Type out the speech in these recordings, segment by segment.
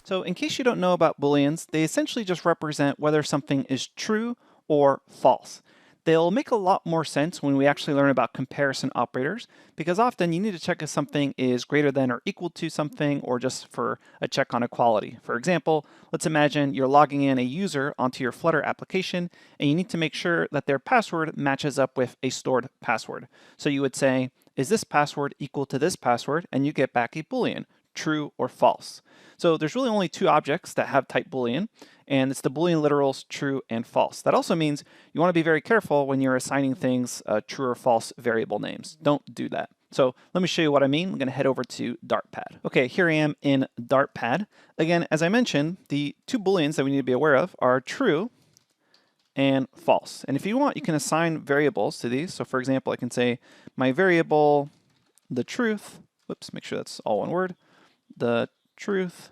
So in case you don't know about Booleans, they essentially just represent whether something is true or false. They'll make a lot more sense when we actually learn about comparison operators, because often you need to check if something is greater than or equal to something, or just for a check on equality. For example, let's imagine you're logging in a user onto your Flutter application, and you need to make sure that their password matches up with a stored password. So you would say, is this password equal to this password? And you get back a Boolean, true or false. So there's really only two objects that have type Boolean, and it's the Boolean literals true and false. That also means you want to be very careful when you're assigning things true or false variable names. Don't do that. So let me show you what I mean. I'm going to head over to Dartpad. Okay, here I am in Dartpad. Again, as I mentioned, the two Booleans that we need to be aware of are true and false. And if you want, you can assign variables to these. So for example, I can say my variable, the truth, whoops, make sure that's all one word, the truth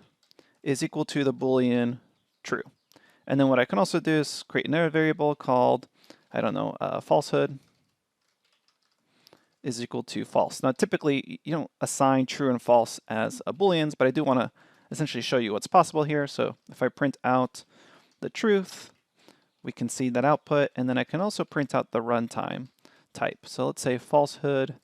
is equal to the Boolean true. And then what I can also do is create another variable called, I don't know, falsehood is equal to false. Now typically you don't assign true and false as Booleans, but I do want to essentially show you what's possible here. So if I print out the truth, we can see that output, and then I can also print out the runtime type. So let's say falsehood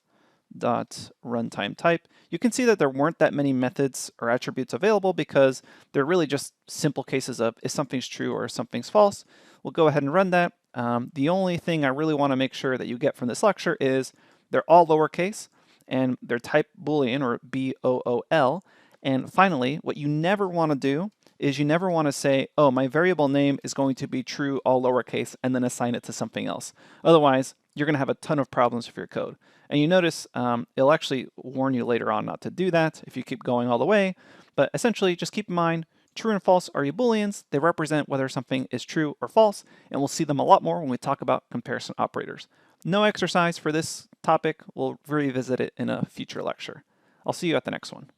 dot runtime type. You can see that there weren't that many methods or attributes available because they're really just simple cases of if something's true or if something's false. We'll go ahead and run that. The only thing I really want to make sure that you get from this lecture is they're all lowercase and they're type Boolean, or B-O-O-L. And finally, what you never want to do is you never want to say, oh, my variable name is going to be true all lowercase and then assign it to something else. Otherwise, you're going to have a ton of problems with your code. And you notice it'll actually warn you later on not to do that if you keep going all the way. But essentially, just keep in mind, true and false are your Booleans. They represent whether something is true or false, and we'll see them a lot more when we talk about comparison operators. No exercise for this topic. We'll revisit it in a future lecture. I'll see you at the next one.